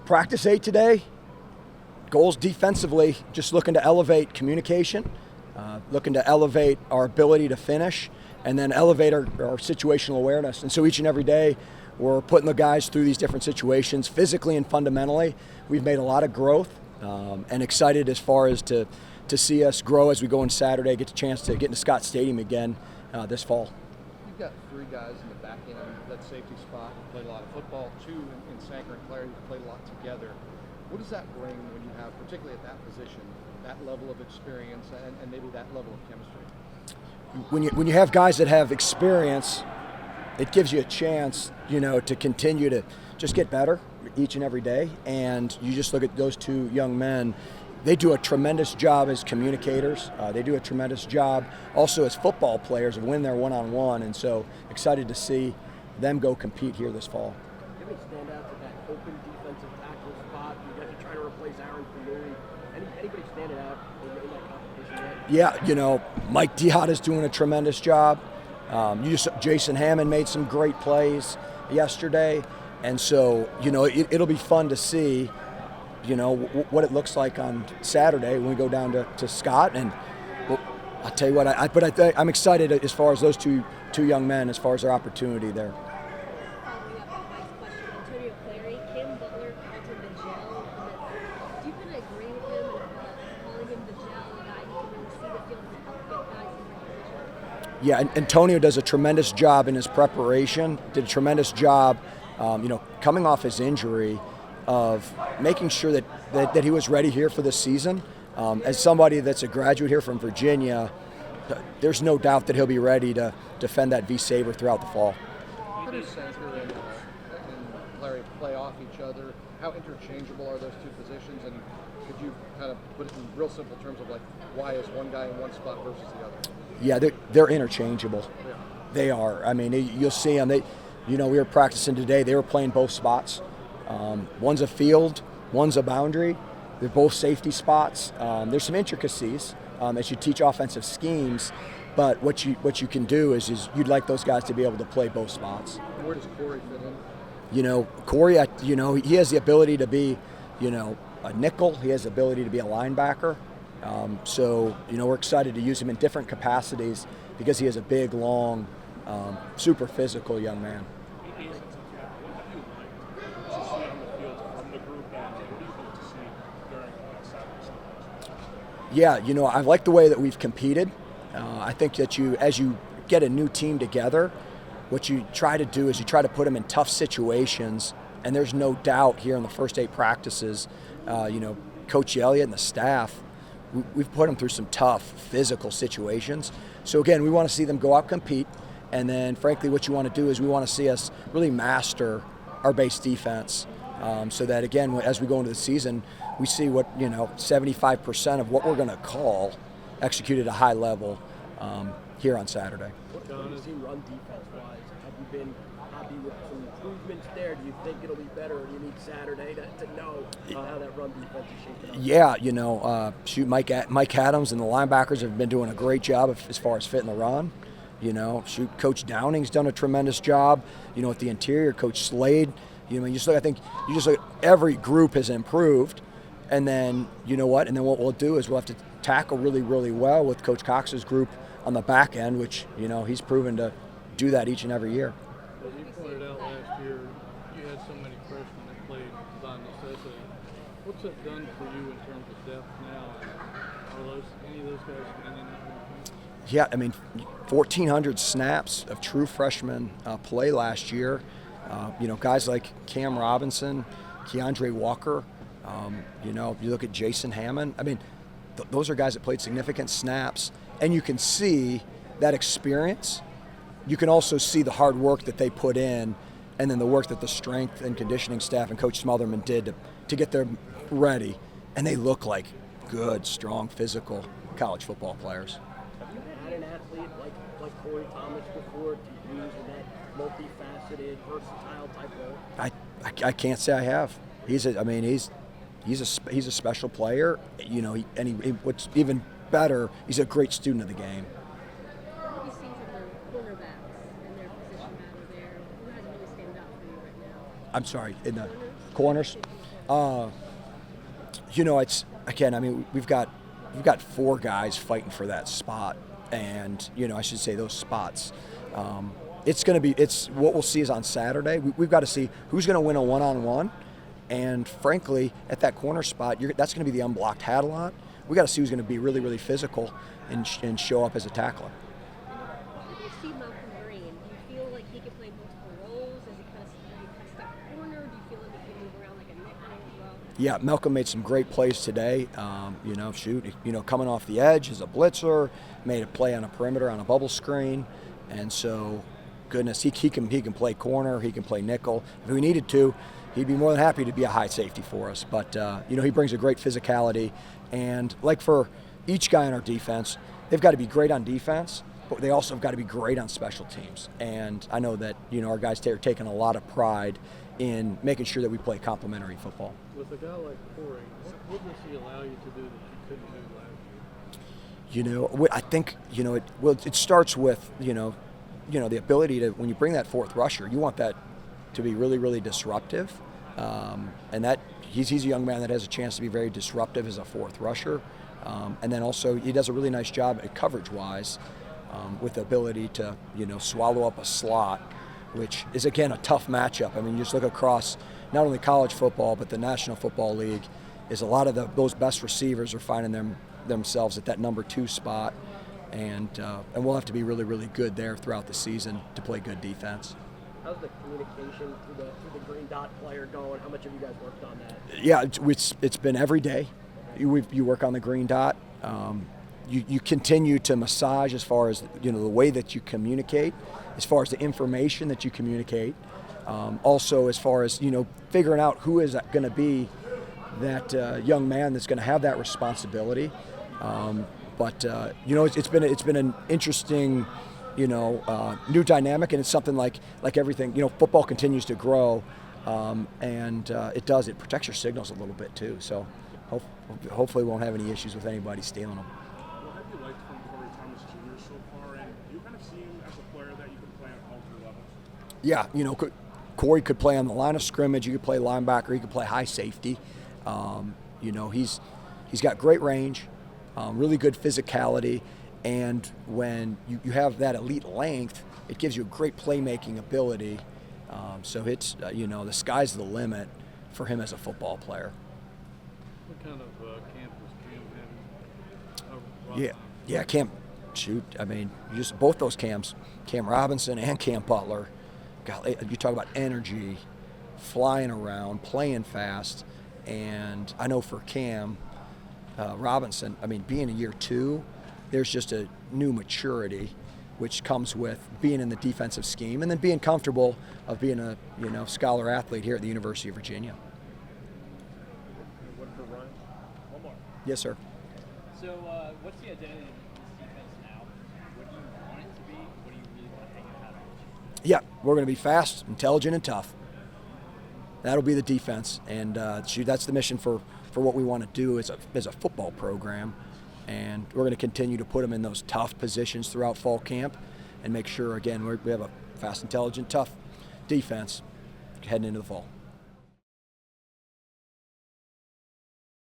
Practice 8 today, goals defensively, just looking to elevate communication, looking to elevate our ability to finish, and then elevate our situational awareness. And so each and every day, we're putting the guys through these different situations, physically and fundamentally. We've made a lot of growth, and excited as far as to see us grow as we go on Saturday, get the chance to get into Scott Stadium again this fall. You've got 3 guys in the back end of that safety spot who played a lot of football, 2 in Sanker and Clary who played a lot together. What does that bring when you have, particularly at that position, that level of experience and maybe that level of chemistry? When you have guys that have experience, it gives you a chance, to continue to just get better each and every day. And you just look at those 2 young men. They do a tremendous job as communicators. They do a tremendous job also as football players of when they're one-on-one. And so excited to see them go compete here this fall. Do you have any standouts at that open defensive tackle spot? You guys are trying to replace Aaron Fanui. Anybody standing out in that competition yet? Yeah, Mike Diott is doing a tremendous job. Jason Hammond made some great plays yesterday. And so, it'll be fun to see what it looks like on Saturday when we go down to Scott. And I'll tell you what, I'm excited as far as those two young men, as far as their opportunity there. Following up on Mike's question, Antonio Clary, Kim Butler called him the gel. Do you kind of agree with him and calling him the gel, a guy who can really see the field and help get guys in their position? Yeah, and Antonio does a tremendous job in his preparation, did a tremendous job, coming off his injury, of making sure that he was ready here for this season. As somebody that's a graduate here from Virginia, there's no doubt that he'll be ready to defend that V-Saber throughout the fall. How do Sanker and Larry play off each other? How interchangeable are those 2 positions? And could you kind of put it in real simple terms of why is one guy in one spot versus the other? Yeah, they're interchangeable. Yeah. They are. I mean, you'll see them. We were practicing today. They were playing both spots. One's a field, one's a boundary. They're both safety spots. There's some intricacies as you teach offensive schemes, but what you can do is you'd like those guys to be able to play both spots. Where does Corey fit in? Corey, he has the ability to be, a nickel. He has the ability to be a linebacker. So we're excited to use him in different capacities because he is a big, long, super physical young man. Yeah, I like the way that we've competed. I think that as you get a new team together, what you try to do is you try to put them in tough situations, and there's no doubt here in the first 8 practices, Coach Elliott and the staff, we've put them through some tough physical situations. So again, we want to see them go out compete, and then frankly what you want to do is we want to see us really master our base defense, so that again, as we go into the season, we see what 75% of what we're going to call executed at a high level here on Saturday. What have you seen run defense-wise? Have you been happy with some improvements there? Do you think it'll be better, or do you need Saturday to know how that run defense is shaping up? Mike Adams and the linebackers have been doing a great job as far as fitting the run. Coach Downing's done a tremendous job. At the interior, Coach Slade. I think every group has improved. And then, and then what we'll do is we'll have to tackle really, really well with Coach Cox's group on the back end, which, he's proven to do that each and every year. As you pointed out last year, you had so many freshmen that played by necessity. What's that done for you in terms of depth now? Are any of those guys standing out? Yeah, 1,400 snaps of true freshman play last year. Guys like Cam Robinson, Keandre Walker. You look at Jason Hammond. Those are guys that played significant snaps, and you can see that experience. You can also see the hard work that they put in, and then the work that the strength and conditioning staff and Coach Smotherman did to get them ready. And they look like good, strong, physical college football players. Have you had an athlete like Corey Thomas before to use in that multifaceted, versatile type role? I can't say I have. He's a special player, what's even better, he's a great student of the game. What have you seen from the cornerbacks and their position matter there? Who has really stand out for you right now? I'm sorry, in the corners? It's again. I mean, we've got 4 guys fighting for that spot, and I should say those spots. It's what we'll see is on Saturday. We've got to see who's going to win a one-on-one, and frankly, at that corner spot, that's going to be the unblocked hat a lot. We got to see who's going to be really, really physical and show up as a tackler. How do you see Malcolm Green? Do you feel like he can play multiple roles? Is he kind of stuck corner? Do you feel like he can move around like a nickel as well? Yeah, Malcolm made some great plays today. Coming off the edge as a blitzer, made a play on a perimeter on a bubble screen, and so, goodness, he can play corner, he can play nickel. If we needed to, he'd be more than happy to be a high safety for us. But he brings a great physicality, and like for each guy on our defense, they've got to be great on defense, but they also have got to be great on special teams. And I know that our guys are taking a lot of pride in making sure that we play complementary football. With a guy like Corey, what does he allow you to do that you couldn't do last year? I think it starts with the ability to, when you bring that fourth rusher, you want that to be really, really disruptive, and that he's a young man that has a chance to be very disruptive as a fourth rusher, and then also he does a really nice job at coverage-wise with the ability to swallow up a slot, which is again a tough matchup. I mean, you just look across not only college football but the National Football League, is a lot of those best receivers are finding themselves at that number 2 spot, and we'll have to be really, really good there throughout the season to play good defense. How's the communication through the green dot player going? How much have you guys worked on that? Yeah, it's been every day. You work on the green dot. You continue to massage as far as the way that you communicate, as far as the information that you communicate. Also, as far as figuring out who is going to be that young man that's going to have that responsibility. It's been an interesting new dynamic, and it's something like everything. Football continues to grow, and it protects your signals a little bit too. So hopefully we won't have any issues with anybody stealing them. What have you liked from Corey Thomas Jr. so far, and do you kind of see him as a player that you can play on all 3 levels? Yeah, Corey could play on the line of scrimmage. He could play linebacker. He could play high safety. He's got great range, really good physicality. And when you have that elite length, it gives you a great playmaking ability. So it's, the sky's the limit for him as a football player. What kind of camp was Cam having? Yeah, Cam, I mean, just both those Cams, Cam Robinson and Cam Butler, you talk about energy, flying around, playing fast. And I know for Cam Robinson, I mean, being in year 2, there's just a new maturity which comes with being in the defensive scheme and then being comfortable of being a scholar athlete here at the University of Virginia. One for Ryan. One more. Yes, sir. So what's the identity of this defense now? What do you want it to be? What do you really want to hang your hat on? Yeah, we're going to be fast, intelligent, and tough. That'll be the defense, and that's the mission for what we want to do as a football program. And we're going to continue to put them in those tough positions throughout fall camp and make sure, again, we have a fast, intelligent, tough defense heading into the fall.